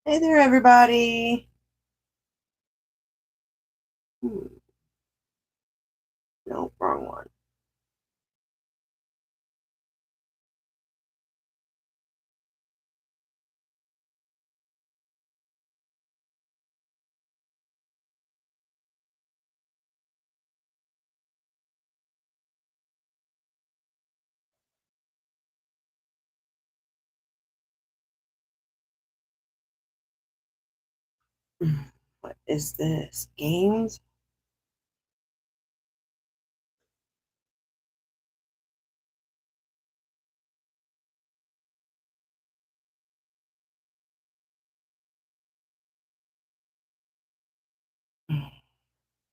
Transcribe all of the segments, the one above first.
Hey there, everybody. No, wrong one. What is this? Games?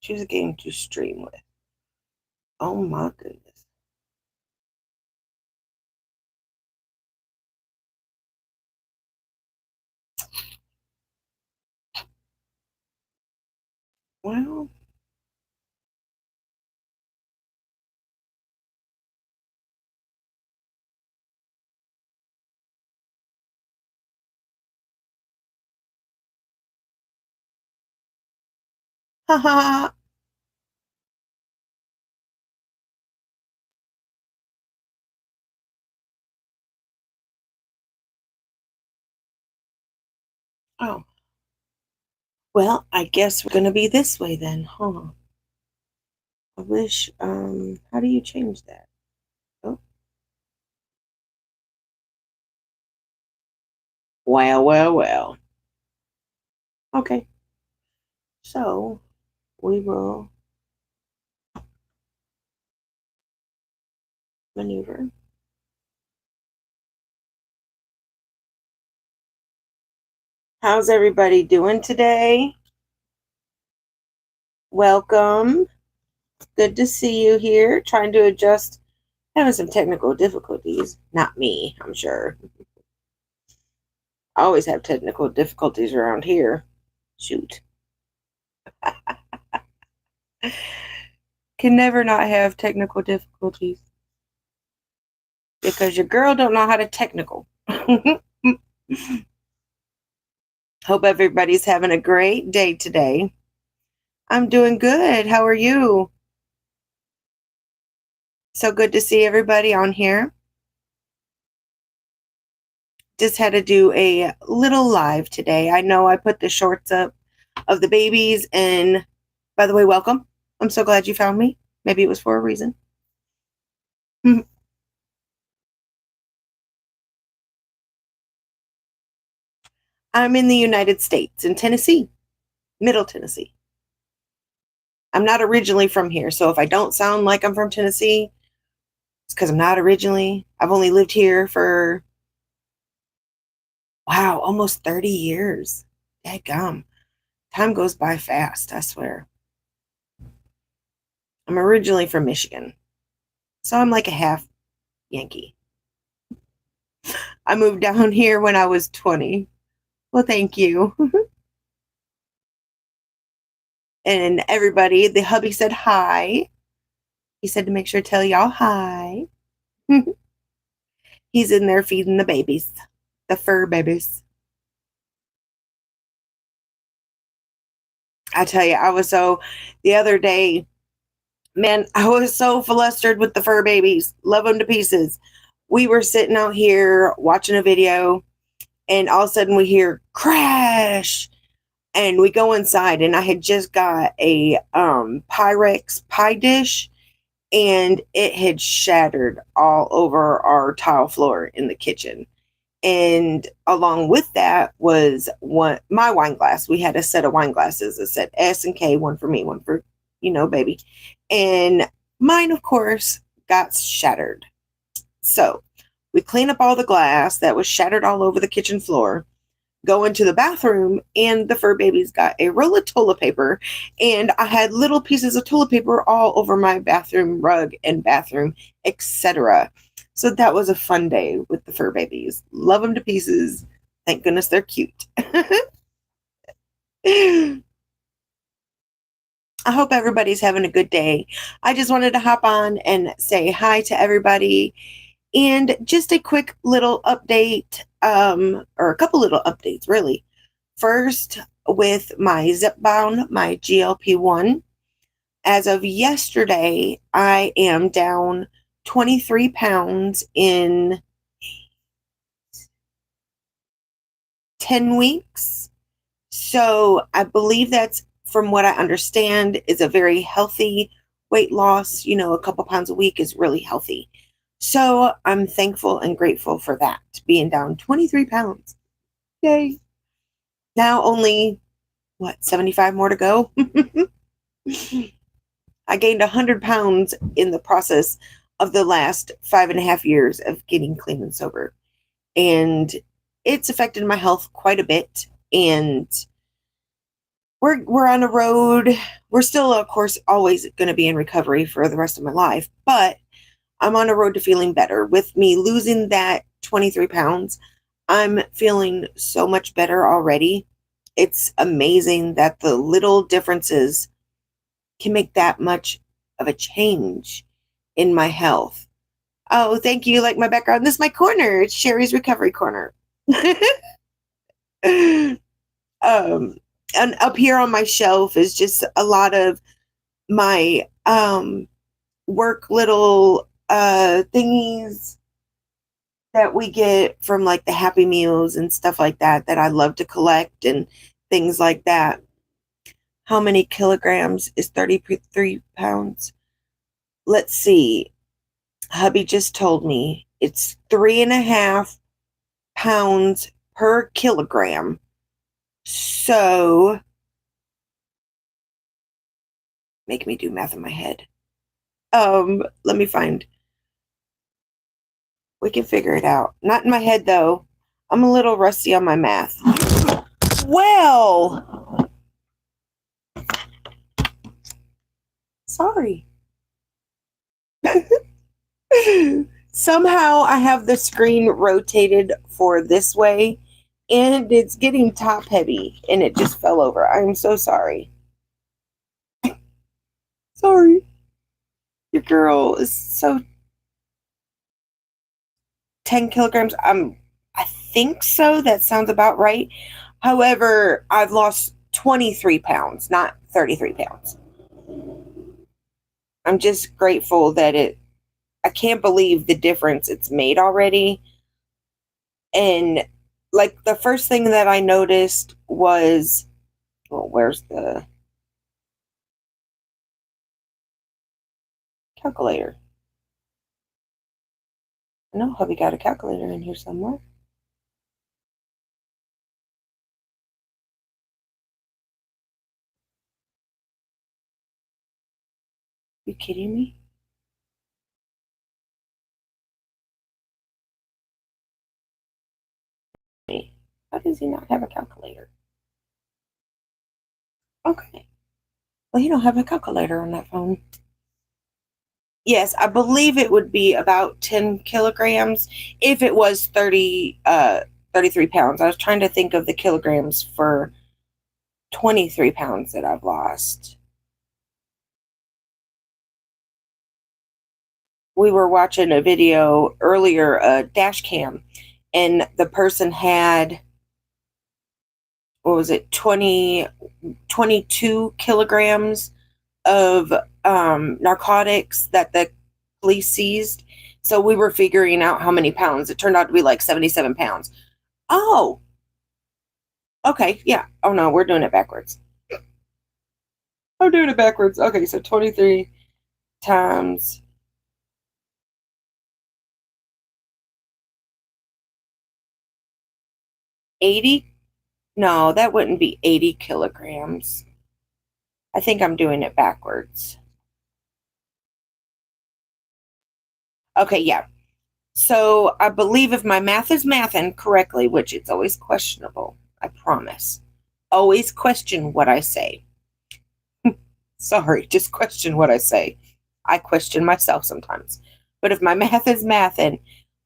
Choose a game to stream with. Oh my goodness. Well, haha. Oh, well, I guess we're gonna be this way then, huh? I wish, how do you change that? Oh, well, well, well. Okay, so we will maneuver. How's everybody doing today? Welcome. Good to see you here. Trying to adjust, having some technical difficulties. Not me, I'm sure. I always have technical difficulties around here. Shoot. Can never not have technical difficulties because your girl don't know how to technical. Hope everybody's having a great day today. I'm doing good. How are you? So good to see everybody on here. Just had to do a little live today. I know I put the shorts up of the babies, and by the way, welcome. I'm so glad you found me. Maybe it was for a reason. I'm in the United States, in Tennessee, Middle Tennessee. I'm not originally from here, so if I don't sound like I'm from Tennessee, it's because I'm not originally. I've only lived here for, wow, almost 30 years. Dadgum. Time goes by fast, I swear. I'm originally from Michigan, so I'm like a half Yankee. I moved down here when I was 20. Well, thank you. And everybody, the hubby said hi. He said to make sure to tell y'all hi. He's in there feeding the babies, the fur babies. I tell you, the other day, man, I was so flustered with the fur babies. Love them to pieces. We were sitting out here watching a video, and all of a sudden we hear crash. And we go inside, and I had just got a Pyrex pie dish, and it had shattered all over our tile floor in the kitchen. And along with that was one my wine glass. We had a set of wine glasses, a set S and K, one for me, one for baby. And mine, of course, got shattered. So we clean up all the glass that was shattered all over the kitchen floor, go into the bathroom, and the fur babies got a roll of toilet paper, and I had little pieces of toilet paper all over my bathroom rug and bathroom, etc. So that was a fun day with the fur babies. Love them to pieces. Thank goodness they're cute. I hope everybody's having a good day. I just wanted to hop on and say hi to everybody, and just a quick little update, or a couple little updates, really. First, with my Zipbound, my GLP-1. As of yesterday, I am down 23 pounds in 10 weeks. So I believe that's, from what I understand, is a very healthy weight loss. You know, a couple pounds a week is really healthy. So I'm thankful and grateful for that, being down 23 pounds. Yay. Now only, 75 more to go? I gained 100 pounds in the process of the last 5.5 years of getting clean and sober. And it's affected my health quite a bit. And we're on a road. We're still, of course, always going to be in recovery for the rest of my life. But I'm on a road to feeling better. With me losing that 23 pounds, I'm feeling so much better already. It's amazing that the little differences can make that much of a change in my health. Oh, thank you. Like my background. This is my corner. It's Sherry's Recovery Corner. And up here on my shelf is just a lot of my work little thingies that we get from like the Happy Meals and stuff like that I love to collect and things like that. How many kilograms is 33 pounds? Let's see. Hubby just told me it's 3.5 pounds per kilogram. So, make me do math in my head. Let me find. We can figure it out. Not in my head, though. I'm a little rusty on my math. Well, sorry. Somehow I have the screen rotated for this way, and it's getting top heavy, and it just fell over. I'm so sorry. Sorry. Your girl is so 10 kilograms. I think so. That sounds about right. However, I've lost 23 pounds, not 33 pounds. I'm just grateful that I can't believe the difference it's made already. And like the first thing that I noticed was, well, where's the calculator? I know hubby got a calculator in here somewhere. You kidding me? How does he not have a calculator? Okay. Well, he don't have a calculator on that phone. Yes, I believe it would be about 10 kilograms if it was 33 pounds. I was trying to think of the kilograms for 23 pounds that I've lost. We were watching a video earlier, a dash cam, and the person had, what was it, 22 kilograms of narcotics that the police seized. So we were figuring out how many pounds. It turned out to be like 77 pounds. Oh, okay. Yeah. Oh, no, we're doing it backwards. I'm doing it backwards. Okay, so 23 times 80. No, that wouldn't be 80 kilograms. I think I'm doing it backwards. Okay, yeah. So I believe if my math is mathing correctly, which it's always questionable, I promise. Always question what I say. Sorry, just question what I say. I question myself sometimes. But if my math is mathing,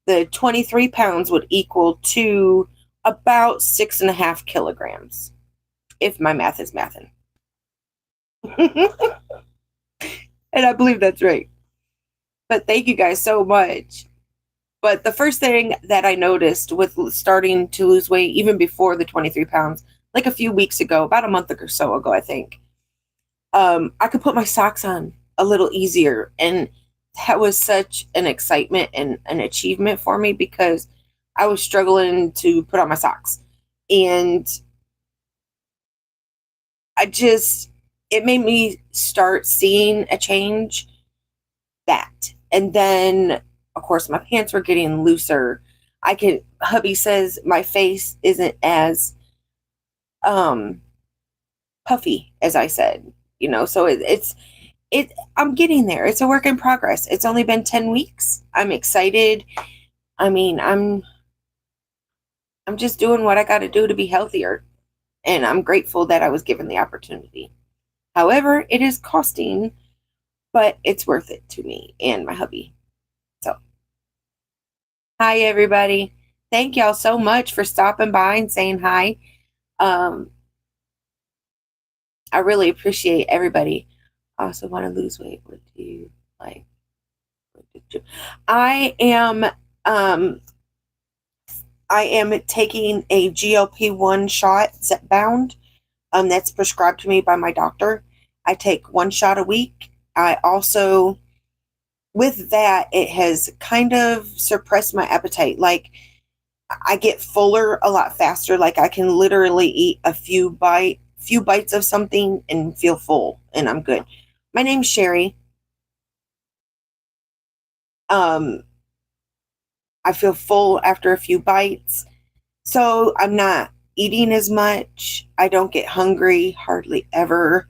the 23 pounds would equal to about 6.5 kilograms, if my math is mathing. And I believe that's right. But thank you guys so much. But the first thing that I noticed with starting to lose weight, even before the 23 pounds, like a few weeks ago, about a month or so ago, I think, I could put my socks on a little easier. And that was such an excitement and an achievement for me because I was struggling to put on my socks. And it made me start seeing a change that. And then, of course, my pants were getting looser. Hubby says my face isn't as um, puffy as I said, so I'm getting there. It's a work in progress. It's only been 10 weeks. I'm excited. I mean, I'm just doing what I got to do to be healthier. And I'm grateful that I was given the opportunity. However, it is costing, but it's worth it to me and my hubby. So, hi, everybody. Thank y'all so much for stopping by and saying hi. I really appreciate everybody. I also want to lose weight. What do you like? I am taking a GLP-1 shot, Zepbound. That's prescribed to me by my doctor. I take 1 shot a week. I also, with that, it has kind of suppressed my appetite. Like, I get fuller a lot faster. Like, I can literally eat a few bites of something and feel full, and I'm good. My name's Sherry. I feel full after a few bites, so I'm not eating as much. I don't get hungry hardly ever.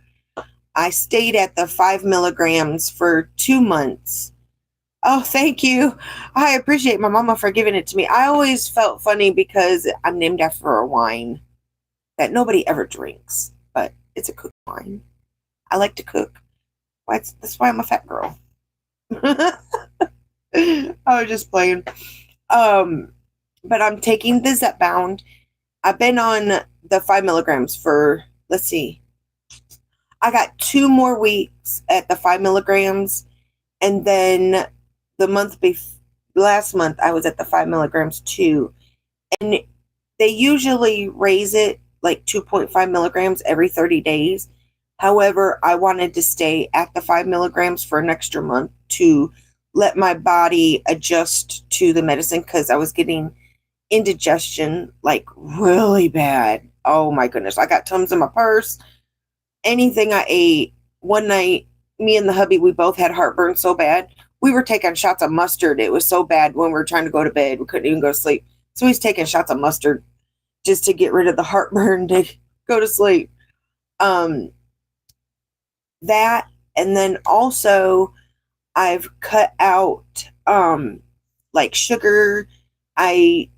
I stayed at the 5 milligrams for 2 months. Oh, thank you. I appreciate my mama for giving it to me. I always felt funny because I'm named after a wine that nobody ever drinks, but it's a cooked wine. I like to cook. That's why I'm a fat girl. I was just playing. But I'm taking the Zepbound. I've been on the 5 milligrams for, let's see, I got 2 more weeks at the 5 milligrams, and then last month I was at the 5 milligrams too, and they usually raise it like 2.5 milligrams every 30 days. However, I wanted to stay at the 5 milligrams for an extra month to let my body adjust to the medicine because I was getting indigestion like really bad. Oh my goodness. I got Tums in my purse. Anything I ate. One night, me and the hubby, we both had heartburn so bad. We were taking shots of mustard. It was so bad when we were trying to go to bed. We couldn't even go to sleep. So he's taking shots of mustard just to get rid of the heartburn to go to sleep. That, and then also I've cut out like sugar. I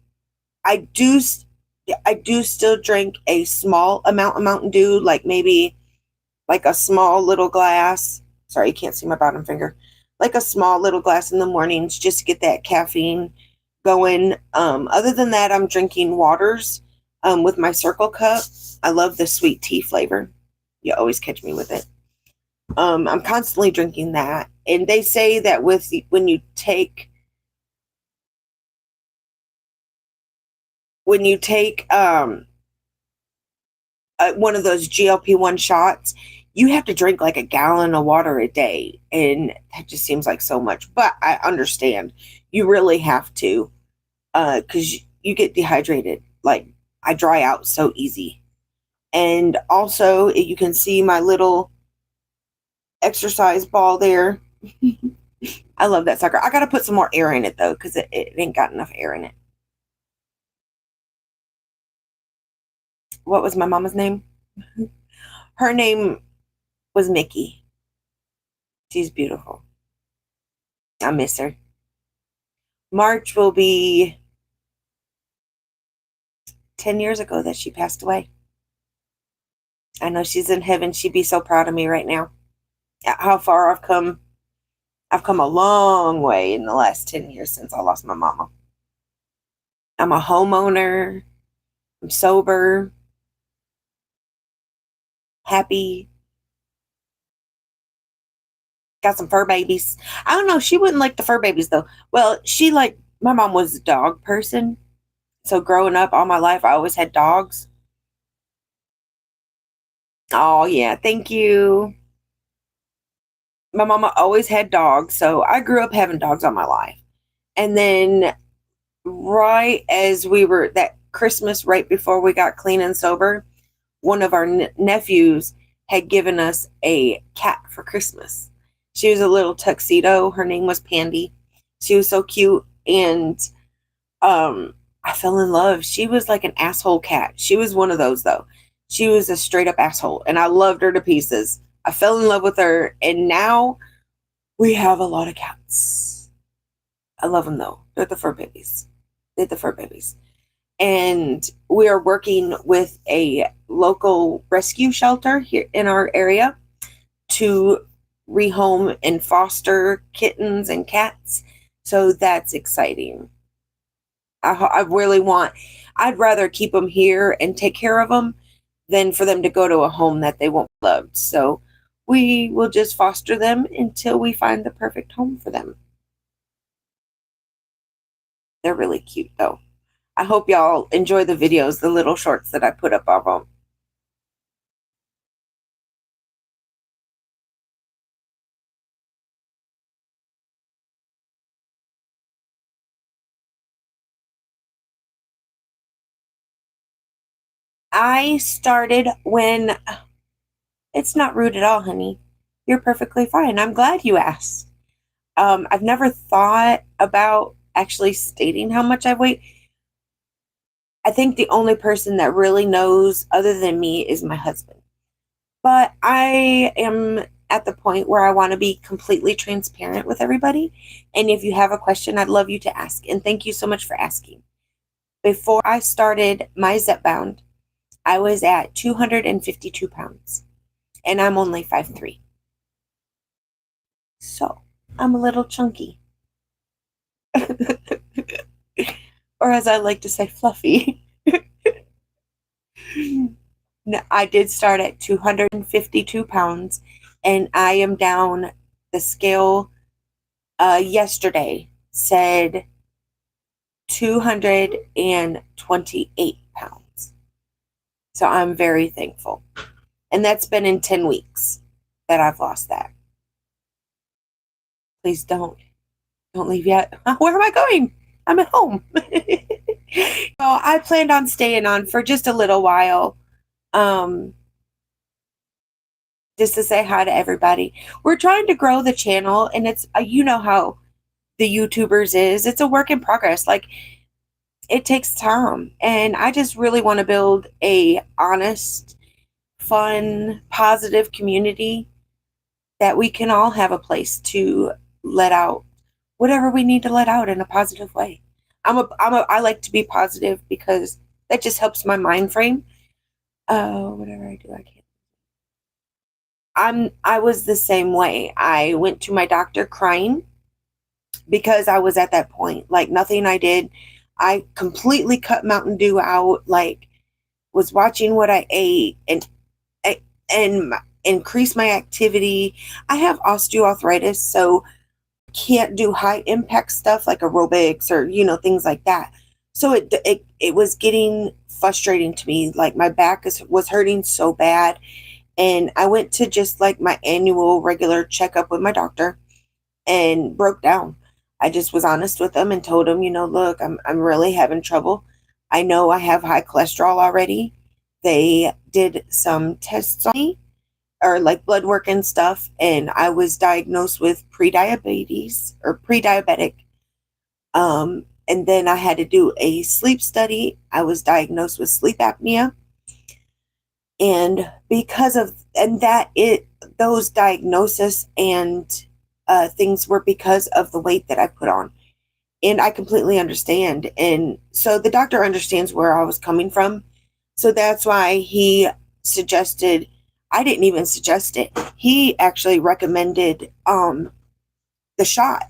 do still drink a small amount of Mountain Dew, like maybe like a small little glass. Sorry, you can't see my bottom finger. Like a small little glass in the mornings just to get that caffeine going. Other than that, I'm drinking waters with my Circle Cup. I love the sweet tea flavor. You always catch me with it. I'm constantly drinking that. And they say that when you take one of those GLP-1 shots, you have to drink like a gallon of water a day. And that just seems like so much. But I understand. You really have to, because you get dehydrated. Like, I dry out so easy. And also, you can see my little exercise ball there. I love that sucker. I got to put some more air in it, though, because it ain't got enough air in it. What was my mama's name? Her name was Mickey. She's beautiful. I miss her. March will be 10 years ago that she passed away. I know she's in heaven. She'd be so proud of me right now. How far I've come. I've come a long way in the last 10 years since I lost my mama. I'm a homeowner. I'm sober. Happy. Got some fur babies. I don't know. She wouldn't like the fur babies, though. Well, my mom was a dog person. So growing up all my life, I always had dogs. Oh, yeah. Thank you. My mama always had dogs, so I grew up having dogs all my life. And then, right as we were that Christmas, right before we got clean and sober, one of our nephews had given us a cat for Christmas. She was a little tuxedo. Her name was Pandy. She was so cute. And I fell in love. She was like an asshole cat. She was one of those though. She was a straight up asshole and I loved her to pieces. I fell in love with her and now we have a lot of cats. I love them though. They're the fur babies. They're the fur babies. And we are working with a local rescue shelter here in our area to rehome and foster kittens and cats. So that's exciting. I really want, I'd rather keep them here and take care of them than for them to go to a home that they won't be loved. So we will just foster them until we find the perfect home for them. They're really cute though. I hope y'all enjoy the videos, the little shorts that I put up of them. I started when it's not rude at all, honey. You're perfectly fine. I'm glad you asked. I've never thought about actually stating how much I weigh. I think the only person that really knows other than me is my husband. But I am at the point where I want to be completely transparent with everybody. And if you have a question, I'd love you to ask. And thank you so much for asking. Before I started my Zepbound, I was at 252 pounds. And I'm only 5'3". So I'm a little chunky. Or as I like to say, fluffy. No, I did start at 252 pounds, and I am down. The scale yesterday said 228 pounds. So I'm very thankful. And that's been in 10 weeks that I've lost that. Please don't leave yet. Where am I going? I'm at home. So I planned on staying on for just a little while. Um, just to say hi to everybody. We're trying to grow the channel, and it's you know how the YouTubers is. It's a work in progress. Like it takes time, and I just really want to build a honest, fun, positive community that we can all have a place to let out whatever we need to let out in a positive way. I like to be positive because that just helps my mind frame. Whatever I do, I can't. I was the same way. I went to my doctor crying because I was at that point. Like nothing I did. I completely cut Mountain Dew out, like was watching what I ate and increase my activity. I have osteoarthritis, so can't do high impact stuff like aerobics or things like that. So it was getting frustrating to me. Like my back was hurting so bad, and I went to just like my annual regular checkup with my doctor and broke down. I just was honest with them and told them, look, I'm really having trouble. I know I have high cholesterol already. They did some tests on me or like blood work and stuff, and I was diagnosed with pre-diabetes or pre-diabetic. And then I had to do a sleep study. I was diagnosed with sleep apnea. And because of and that it those diagnoses and things were because of the weight that I put on. And I completely understand. And so the doctor understands where I was coming from. So that's why he suggested, I didn't even suggest it. He actually recommended the shot.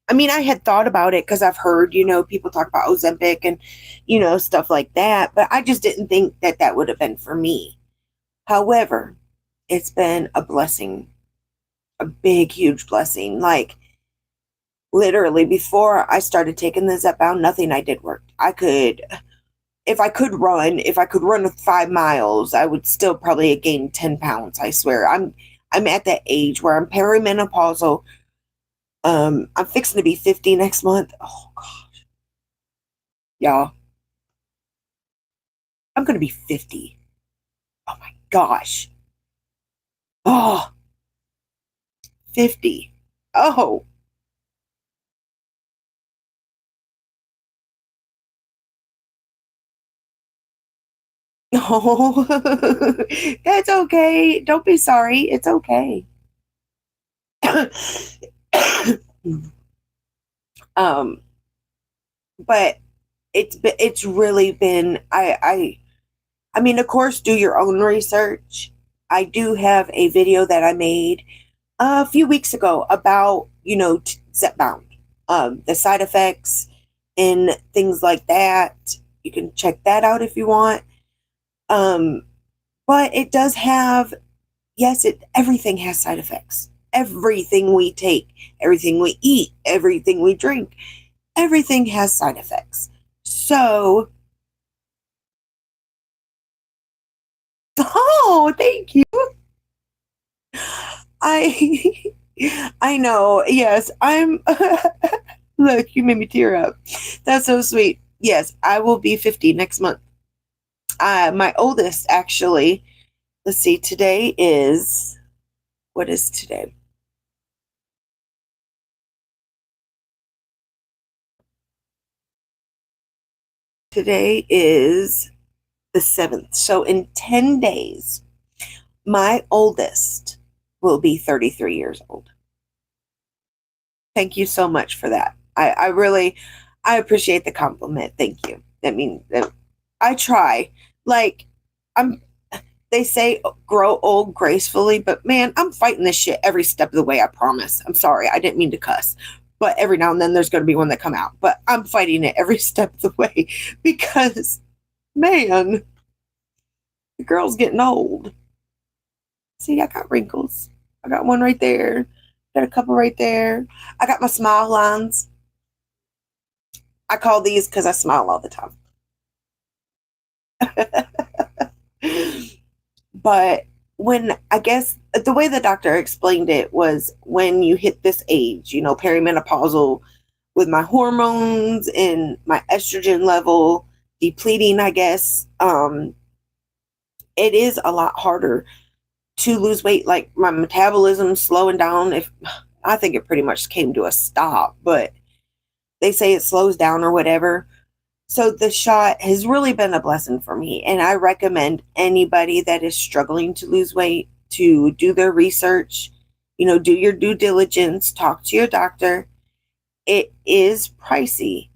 I mean, I had thought about it because I've heard, people talk about Ozempic and, stuff like that. But I just didn't think that that would have been for me. However, it's been a blessing, a big, huge blessing. Like, literally, before I started taking the Zepbound, nothing I did worked. I could if I could run 5 miles, I would still probably gain 10 pounds. I swear. I'm at that age where I'm perimenopausal. I'm fixing to be 50 next month. Oh God, y'all, I'm gonna be 50. Oh my gosh. Oh, 50. Oh, no. That's okay. Don't be sorry. It's okay. um, but it's really been I mean, of course, do your own research. I do have a video that I made a few weeks ago about, Zepbound, the side effects and things like that. You can check that out if you want. Um, but it does have, yes, everything has side effects. Everything we take, everything we eat, everything we drink, everything has side effects. So, oh, thank you. I I know. Yes, I'm look, you made me tear up. That's so sweet. Yes, I will be 50 next month. My oldest actually, let's see, today is what is today? Today is the 7th. So in 10 days, my oldest will be 33 years old. Thank you so much for that. I really I appreciate the compliment. Thank you. I mean, I try. Like I'm they say grow old gracefully, but man, I'm fighting this shit every step of the way, I promise. I'm sorry. I didn't mean to cuss. But every now and then there's going to be one that come out. But I'm fighting it every step of the way because man, the girl's getting old. See, I got wrinkles. I got one right there. Got a couple right there. I got my smile lines. I call these because I smile all the time. But when I guess the way the doctor explained it was when you hit this age, perimenopausal with my hormones and my estrogen level depleting, I guess, it is a lot harder to lose weight. Like my metabolism slowing down. If I think it pretty much came to a stop, but they say it slows down or whatever. So the shot has really been a blessing for me. And I recommend anybody that is struggling to lose weight to do their research, do your due diligence, talk to your doctor. It is pricey.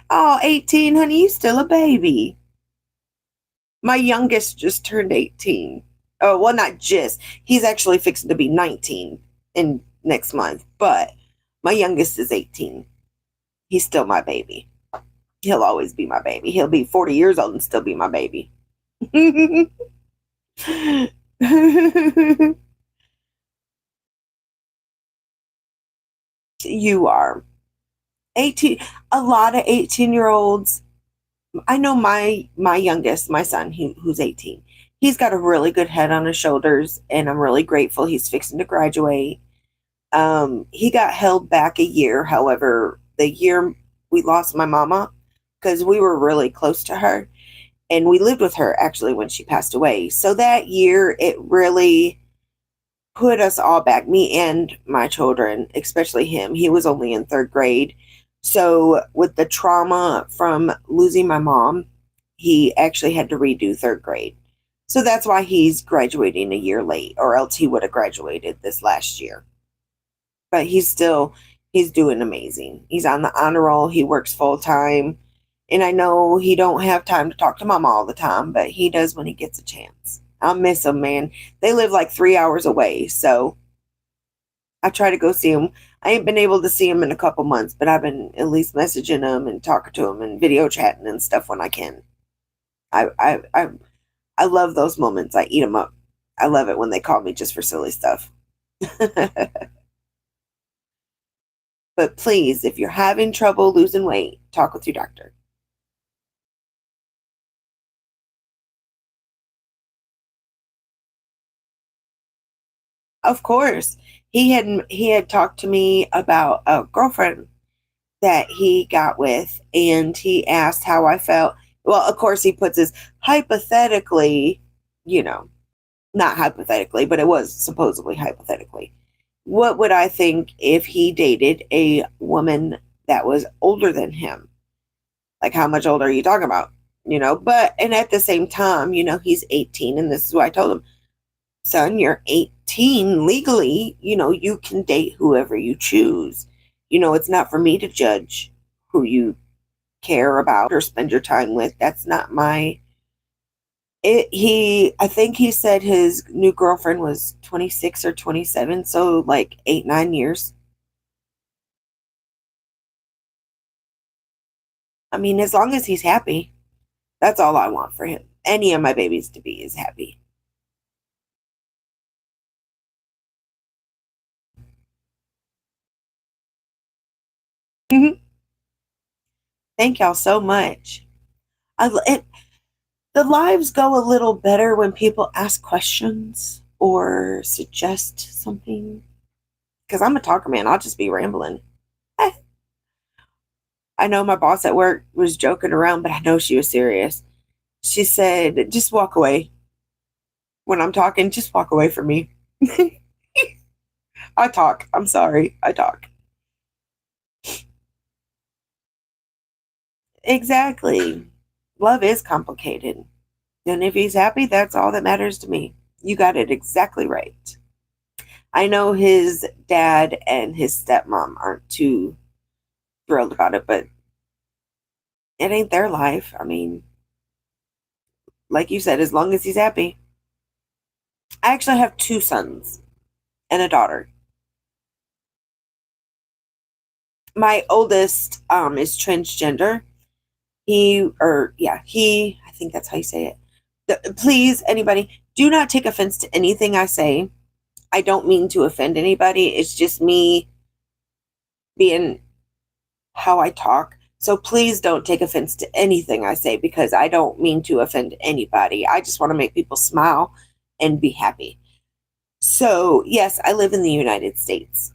Oh, 18, honey, you still a baby. My youngest just turned 18. Oh, well, not just. He's actually fixing to be 19 in next month, but my youngest is 18. He's still my baby. He'll always be my baby. He'll be 40 years old and still be my baby. You are 18. A lot of 18-year-olds. I know my youngest, my son, who's 18. He's got a really good head on his shoulders, and I'm really grateful he's fixing to graduate. He got held back a year. However, the year we lost my mama, because we were really close to her, and we lived with her actually when she passed away. So that year, it really put us all back, me and my children, especially him. He was only in third grade. So, with the trauma from losing my mom, he actually had to redo third grade. So, that's why he's graduating a year late, or else he would have graduated this last year. But he's doing amazing. He's on the honor roll, he works full time. And I know he don't have time to talk to mama all the time, but he does when he gets a chance. I'll miss him, man. They live like 3 hours away, so I try to go see him. I ain't been able to see him in a couple months, but I've been at least messaging him and talking to him and video chatting and stuff when I can. I love those moments. I eat them up. I love it when they call me just for silly stuff. But please, if you're having trouble losing weight, talk with your doctor. Of course, he had talked to me about a girlfriend that he got with, and he asked how I felt. Well, of course, he puts his hypothetically, you know, not hypothetically, but it was supposedly hypothetically. What would I think if he dated a woman that was older than him? Like, how much older are you talking about? But, and at the same time, he's 18, and this is what I told him: son, you're 18 legally, you can date whoever you choose. It's not for me to judge who you care about or spend your time with. That's not my I think he said his new girlfriend was 26 or 27, so like 8, 9 years. I mean, as long as he's happy, that's all I want for him. Any of my babies to be is happy. Thank y'all so much. The lives go a little better when people ask questions or suggest something. Because I'm a talker, man. I'll just be rambling. Eh, I know my boss at work was joking around, but I know she was serious. She said, just walk away. When I'm talking, just walk away from me. I talk. I'm sorry. I talk. Exactly. Love is complicated. And if he's happy, that's all that matters to me. You got it exactly right. I know his dad and his stepmom aren't too thrilled about it, but it ain't their life. I mean, like you said, as long as he's happy. I actually have two sons and a daughter. My oldest is transgender. I think that's how you say it. Please, anybody, do not take offense to anything I say. I don't mean to offend anybody. It's just me being how I talk. So please don't take offense to anything I say, because I don't mean to offend anybody. I just want to make people smile and be happy. So, yes, I live in the United States.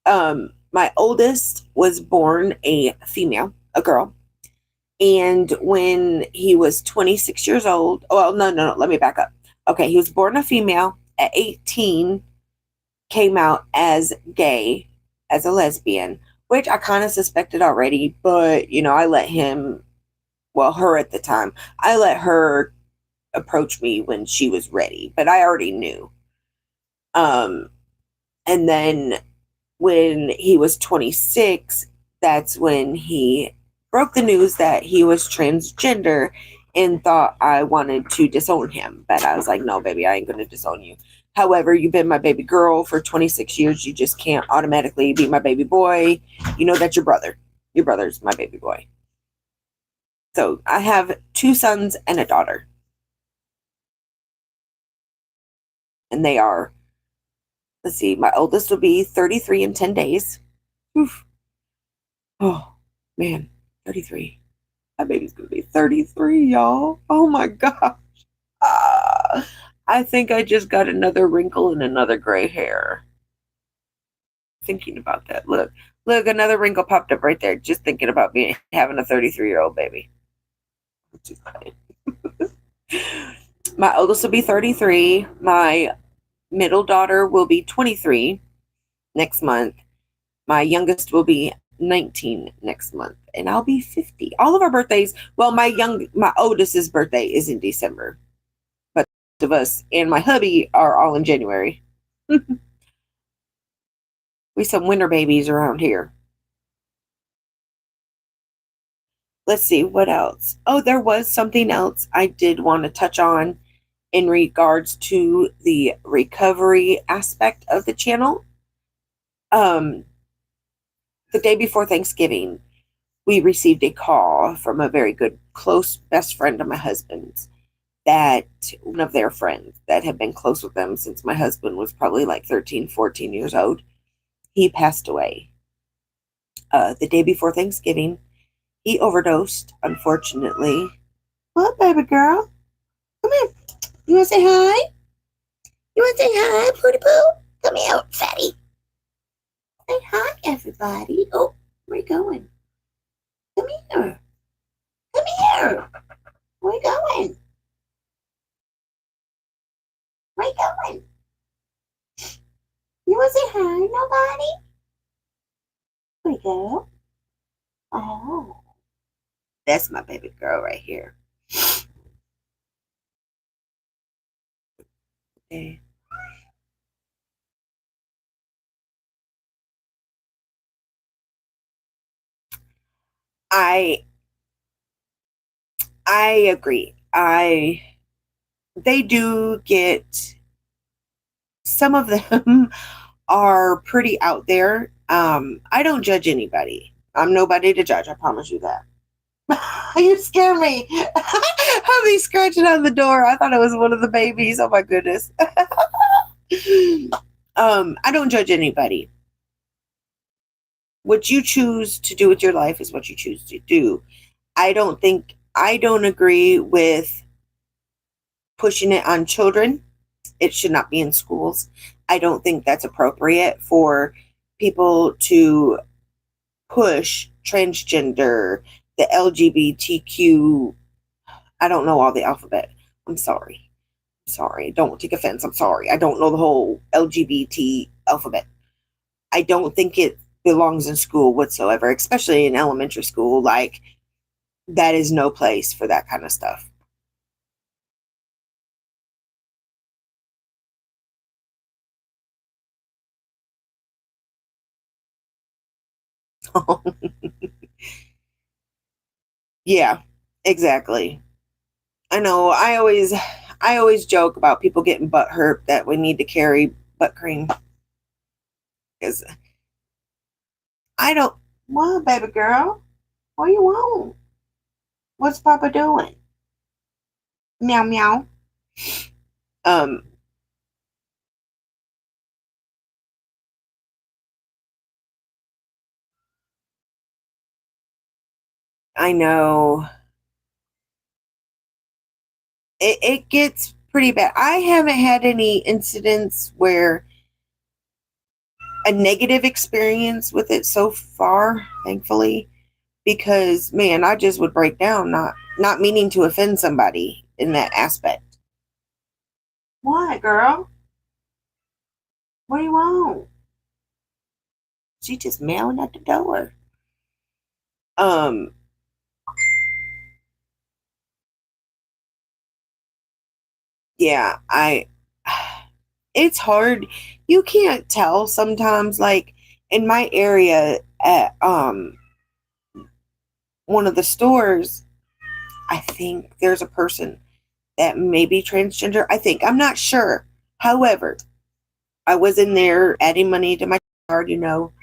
My oldest was born a female, a girl. And when he was 26 years old, well, no, no, no, let me back up. Okay, he was born a female at 18, came out as gay, as a lesbian, which I kind of suspected already, but I let him, well, her at the time, I let her approach me when she was ready, but I already knew. Um, and then when he was 26, that's when he broke the news that he was transgender and thought I wanted to disown him. But I was like, no, baby, I ain't going to disown you. However, you've been my baby girl for 26 years. You just can't automatically be my baby boy. That's your brother. Your brother's my baby boy. So I have two sons and a daughter. And they are, let's see, my oldest will be 33 in 10 days. Oof. Oh, man, 33. My baby's gonna be 33, y'all. Oh my gosh. I think I just got another wrinkle and another gray hair. Thinking about that. Look, another wrinkle popped up right there. Just thinking about me having a 33-year-old baby. My oldest will be 33. My middle daughter will be 23 next month. My youngest will be 19 next month, and I'll be 50. All of our birthdays, well, my oldest's birthday is in December, but of us and my hubby are all in January. We some winter babies around here. Let's see what else. Oh, there was something else I did want to touch on in regards to the recovery aspect of the channel. Um, the day before Thanksgiving, we received a call from a very good, close best friend of my husband's, that one of their friends that had been close with them since my husband was probably like 13, 14 years old He passed away the day before Thanksgiving. He overdosed, unfortunately. What, baby girl? Come here. You want to say hi? You want to say hi, Pooty Poo? Come here, fatty. Say hi, everybody. Oh, where you going? Come here. Come here. Where you going? Where you going? You want to say hi, nobody? Where you go? Oh, that's my baby girl right here. Okay. I I agree. They do get, some of them are pretty out there. I don't judge anybody. I'm nobody to judge. I promise you that. You scare me. I'll be scratching on the door. I thought it was one of the babies. Oh my goodness. I don't judge anybody. What you choose to do with your life is what you choose to do. I don't agree with pushing it on children. It should not be in schools. I don't think that's appropriate for people to push transgender, the LGBTQ. I don't know all the alphabet. I'm sorry. Sorry. Don't take offense. I'm sorry. I don't know the whole LGBT alphabet. I don't think it belongs in school whatsoever, especially in elementary school. Like, that is no place for that kind of stuff. Yeah, exactly. I know. I always joke about people getting butt hurt that we need to carry butt cream because I don't. Well, baby girl, what do you want? What's Papa doing? Meow meow. Um, I know it gets pretty bad. I haven't had any incidents where a negative experience with it so far, thankfully, because man, I just would break down, not meaning to offend somebody in that aspect. What, girl? What do you want? She just meowing at the door. Um, yeah, it's hard. You can't tell sometimes, like in my area at one of the stores, I think there's a person that may be transgender. I think. I'm not sure. However, I was in there adding money to my card, you know.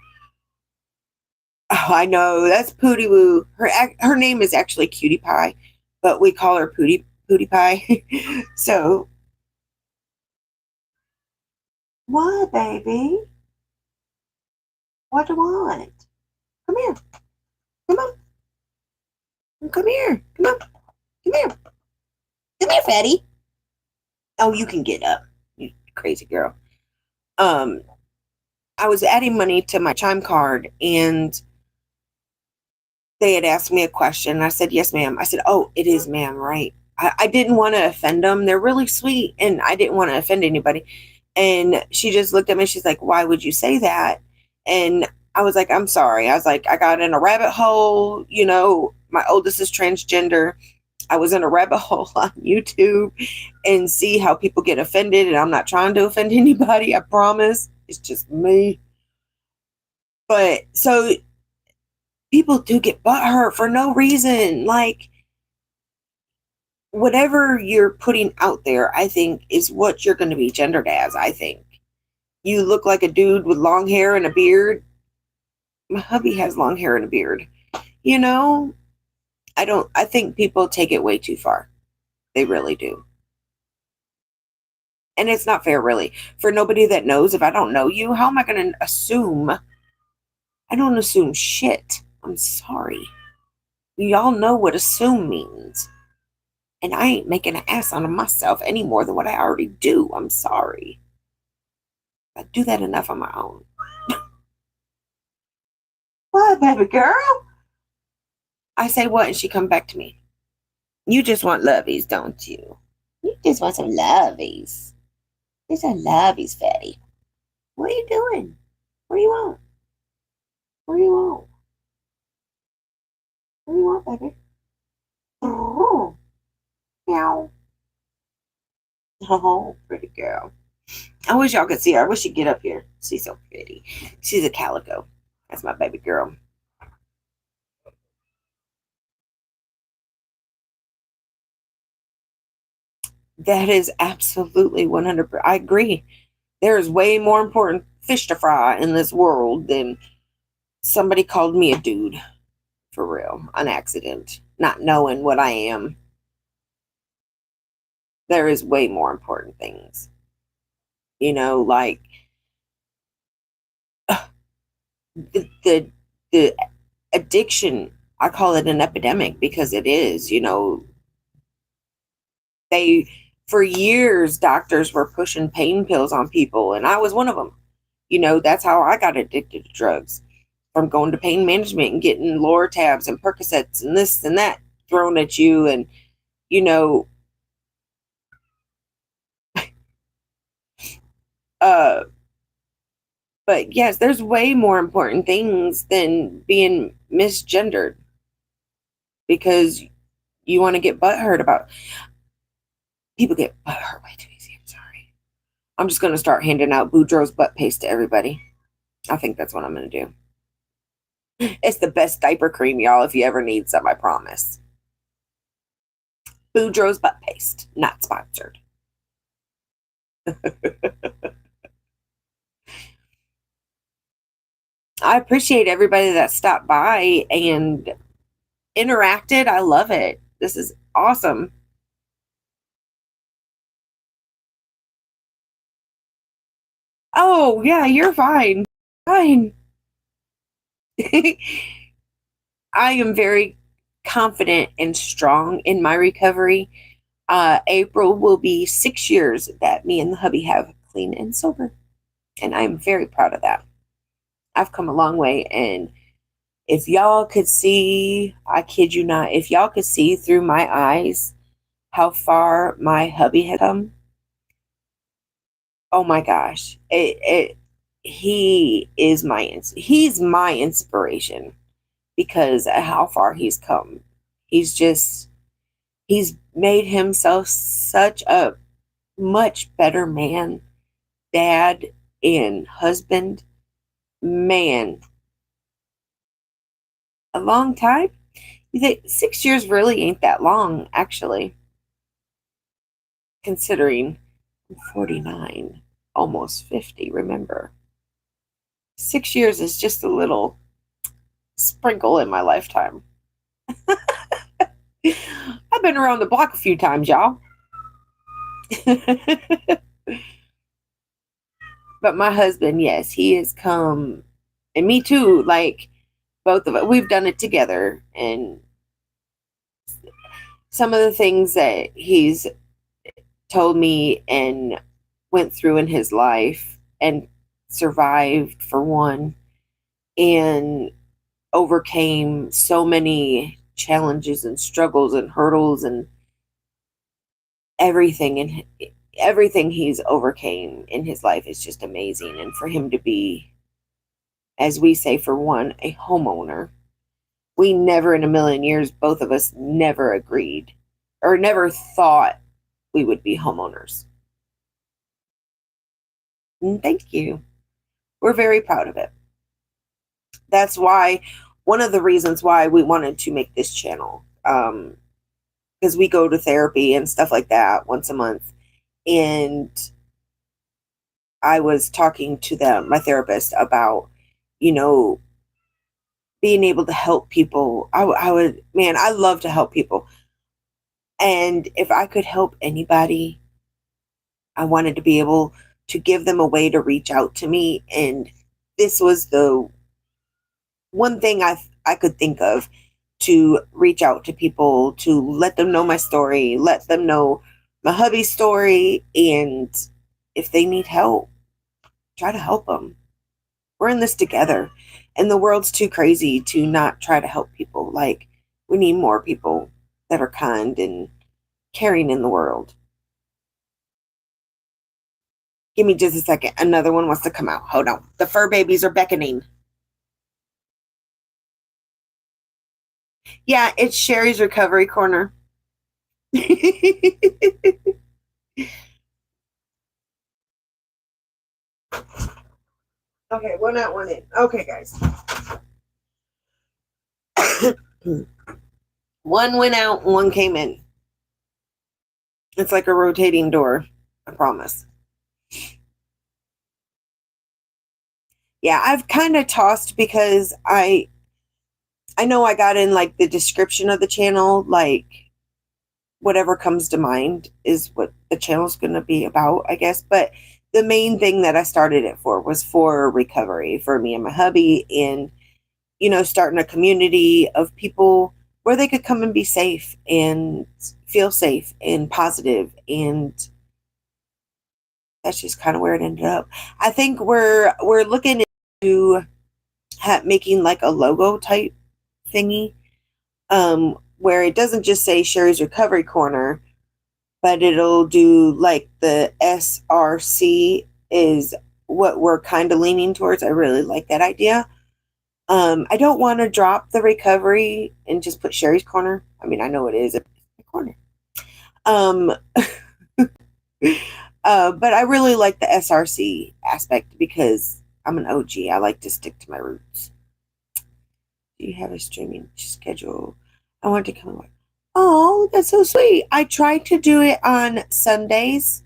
Oh, I know that's Pootie Woo. Her name is actually Cutie Pie, but we call her Pootie Pie. So what, baby? What do you want? Come here. Come on. Come here. Come on. Come here. Come here, fatty. Oh, you can get up, you crazy girl. Um, I was adding money to my chime card and they had asked me a question. I said, yes, ma'am. I said, oh, it is, ma'am, right? I didn't want to offend them. They're really sweet and I didn't want to offend anybody. And she just looked at me. She's like, why would you say that? And I was like, I'm sorry. I was like, I got in a rabbit hole. You know, my oldest is transgender. I was in a rabbit hole on YouTube and see how people get offended. And I'm not trying to offend anybody. I promise. It's just me. But so people do get butthurt for no reason. Like, whatever you're putting out there, I think, is what you're going to be gendered as. I think you look like a dude with long hair and a beard. My hubby has long hair and a beard. You know, I think people take it way too far. They really do. And it's not fair, really. For nobody that knows, if I don't know you, how am I going to assume? I don't assume shit. I'm sorry. Y'all know what assume means. And I ain't making an ass out of myself any more than what I already do. I'm sorry. I do that enough on my own. What, baby girl? I say what, and she come back to me. You just want lovies, don't you? You just want some lovies. There's some lovies, fatty. What are you doing? What do you want? What do you want? What do you want, baby? Oh, meow. Oh, pretty girl. I wish y'all could see her. I wish she'd get up here. She's so pretty. She's a calico. That's my baby girl. That is absolutely 100%. I agree. There's way more important fish to fry in this world than somebody called me a dude. For real. An accident. Not knowing what I am. There is way more important things. You know, like the addiction. I call it an epidemic because it is. You know, they for years doctors were pushing pain pills on people, and I was one of them. You know, that's how I got addicted to drugs, from going to pain management and getting Lortabs and Percocets and this and that thrown at you. And you know, uh but yes, there's way more important things than being misgendered because you want to get butthurt about. People get butthurt way too easy. I'm sorry. I'm just going to start handing out Boudreaux's butt paste to everybody. I think that's what I'm going to do. It's the best diaper cream, y'all, if you ever need some, I promise. Boudreaux's butt paste, not sponsored. I appreciate everybody that stopped by and interacted. I love it. This is awesome. Oh, yeah, you're fine. Fine. I am very confident and strong in my recovery. April will be 6 years that me and the hubby have clean and sober. And I'm very proud of that. I've come a long way. And if y'all could see, I kid you not, if y'all could see through my eyes how far my hubby had come, oh my gosh, he's my inspiration because of how far he's come. He's just, he's made himself such a much better man, dad, and husband. Man, a long time. You think 6 years really ain't that long, actually, considering I'm 49, almost 50, remember. 6 years is just a little sprinkle in my lifetime. I've been around the block a few times, y'all. But my husband, yes, he has come, and me too. Like both of us, we've done it together. And some of the things that he's told me and went through in his life and survived, for one, and overcame so many challenges and struggles and hurdles and everything, and everything he's overcame in his life is just amazing. And for him to be, as we say, for one, a homeowner, we never in a million years, both of us never agreed or never thought we would be homeowners. And thank you. We're very proud of it. That's why, one of the reasons why we wanted to make this channel, because we go to therapy and stuff like that once a month. And I was talking to my therapist, about, you know, being able to help people. I would, man, I love to help people. And if I could help anybody, I wanted to be able to give them a way to reach out to me. And this was the one thing I could think of to reach out to people, to let them know my story, let them know my hubby's story, and if they need help, try to help them. We're in this together, and the world's too crazy to not try to help people. Like, we need more people that are kind and caring in the world. Give me just a second. Another one wants to come out. Hold on. The fur babies are beckoning. Yeah, it's Sherry's recovery corner. Okay, one out, one in. Okay, guys. One went out, one came in. It's like a rotating door. I promise. Yeah, I've kind of tossed because I know I got in like the description of the channel, like whatever comes to mind is what the channel's going to be about, I guess. But the main thing that I started it for was for recovery for me and my hubby, and, you know, starting a community of people where they could come and be safe and feel safe and positive. And that's just kind of where it ended up. I think we're looking into making like a logo type thingy, where it doesn't just say Sherry's Recovery Corner, but it'll do like the SRC is what we're kind of leaning towards. I really like that idea. I don't want to drop the recovery and just put Sherry's Corner. I mean, I know it is a corner. Um, but I really like the SRC aspect because I'm an OG. I like to stick to my roots. Do you have a streaming schedule? I want to come and work. Oh, that's so sweet. I try to do it on Sundays.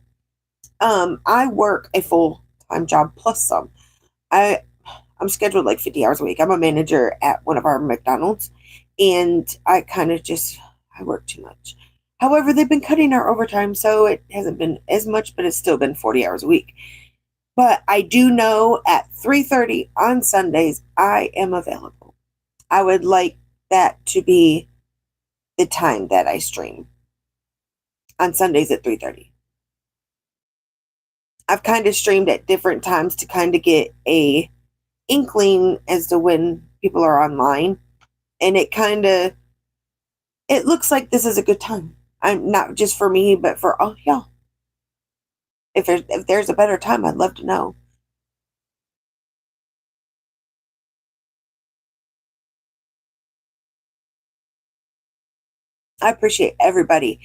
I work a full-time job plus some. I'm scheduled like 50 hours a week. I'm a manager at one of our McDonald's, and I kind of just I work too much. However, they've been cutting our overtime, so it hasn't been as much, but it's still been 40 hours a week. But I do know at 3:30 on Sundays I am available. I would like that to be the time that I stream on Sundays at 3:30. I've kind of streamed at different times to kind of get a inkling as to when people are online, and it looks like this is a good time. I'm not just for me, but for all y'all. If there's a better time, I'd love to know. I appreciate everybody.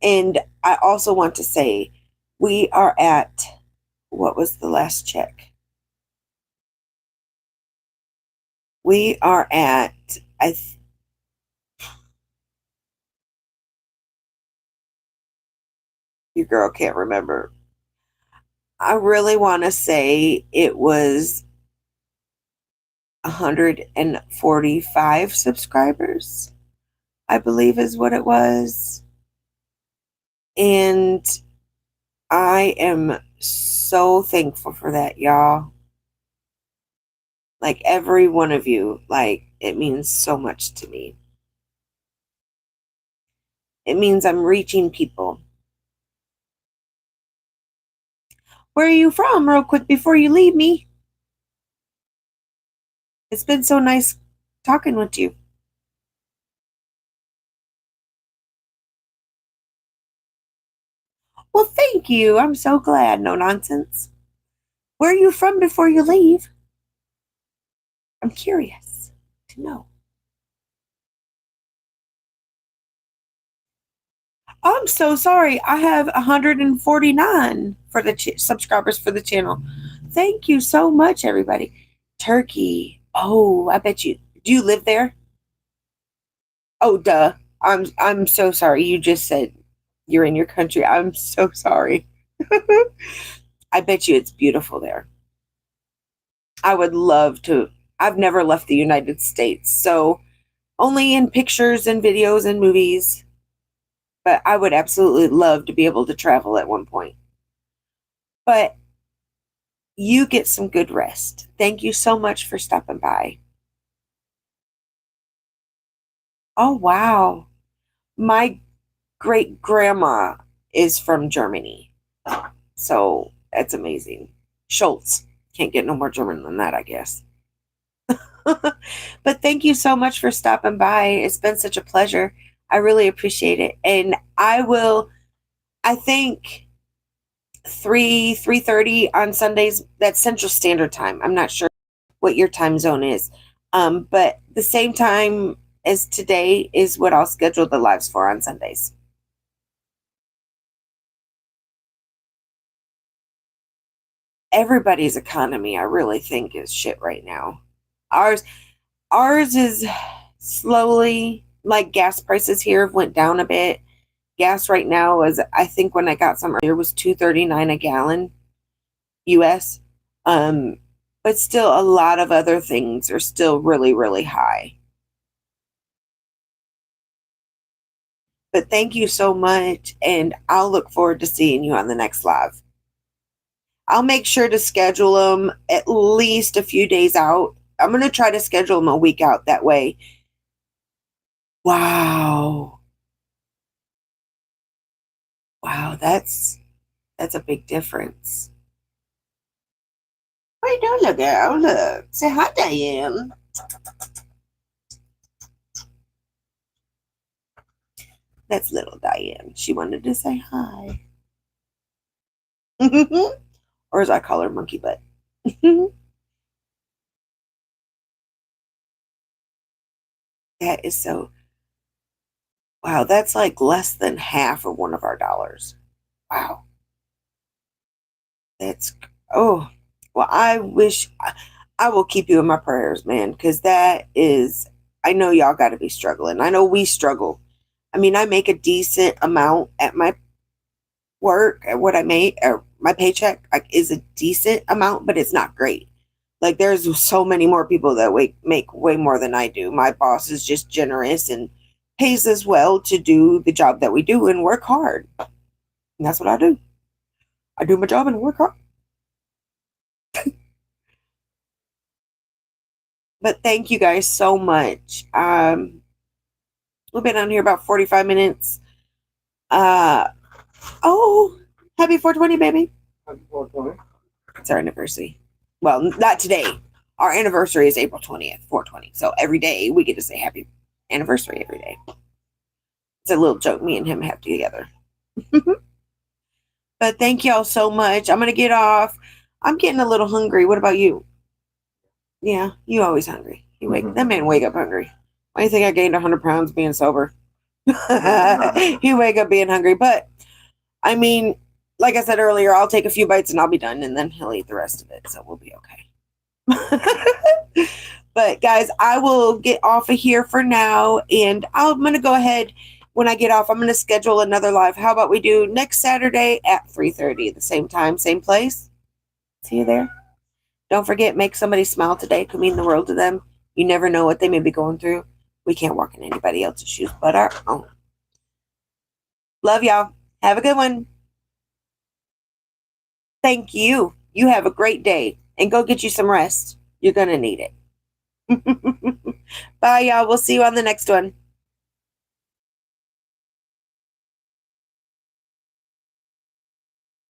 And I also want to say we are at, what was the last check? We are at, your girl can't remember. I really want to say it was 145 subscribers, I believe is what it was. And I am so thankful for that, y'all. Like every one of you, like it means so much to me. It means I'm reaching people. Where are you from, real quick, before you leave me? It's been so nice talking with you. Well, thank you. I'm so glad. No nonsense. Where are you from before you leave? I'm curious to know. I'm so sorry. I have 149 for the subscribers for the channel. Thank you so much, everybody. Turkey. Oh, I bet you. Do you live there? Oh, duh. I'm so sorry. You just said you're in your country. I'm so sorry. I bet you it's beautiful there. I would love to. I've never left the United States, so only in pictures and videos and movies. But I would absolutely love to be able to travel at one point. But you get some good rest. Thank you so much for stopping by. Oh, wow. My great grandma is from Germany. So that's amazing. Schultz. Can't get no more German than that, I guess. But thank you so much for stopping by. It's been such a pleasure. I really appreciate it. And I think 3:30 on Sundays, that's Central Standard Time. I'm not sure what your time zone is. But the same time as today is what I'll schedule the lives for on Sundays. Everybody's economy, I really think, is shit right now. Ours ours is slowly, like, gas prices here have went down a bit. Gas right now is, I think when I got some earlier, was 2.39 a gallon US. Um, but still a lot of other things are still really, really high. But thank you so much, and I'll look forward to seeing you on the next live. I'll make sure to schedule them at least a few days out. I'm going to try to schedule them a week out that way. Wow. Wow, that's a big difference. What are you doing, little girl? Look, say hi, Diane. That's little Diane. She wanted to say hi. Or as I call her, monkey butt. That is so, wow, that's like less than half of one of our dollars. Wow. That's, oh, well, I will keep you in my prayers, man, because that is, I know y'all got to be struggling. I know we struggle. I mean, I make a decent amount at my work, at what I make, or my paycheck like, is a decent amount, but it's not great. Like, there's so many more people that make way more than I do. My boss is just generous and pays us well to do the job that we do and work hard. And that's what I do. I do my job and work hard. But thank you guys so much. We've been on here about 45 minutes. Uh, oh, happy 420, baby. Happy 420. It's our anniversary. Well, not today. Our anniversary is April 20th, 420. So every day we get to say happy anniversary every day. It's a little joke me and him have together. But thank y'all so much. I'm going to get off. I'm getting a little hungry. What about you? Yeah, you always hungry. That man wake up hungry. Why do you think I gained 100 pounds being sober? He wake up being hungry. But, I mean, like I said earlier, I'll take a few bites and I'll be done, and then he'll eat the rest of it. So we'll be okay. But, guys, I will get off of here for now, and I'm going to go ahead. When I get off, I'm going to schedule another live. How about we do next Saturday at 3:30, the same time, same place? See you there. Don't forget, make somebody smile today. It could mean the world to them. You never know what they may be going through. We can't walk in anybody else's shoes but our own. Love y'all. Have a good one. Thank you. You have a great day. And go get you some rest. You're going to need it. Bye, y'all. We'll see you on the next one.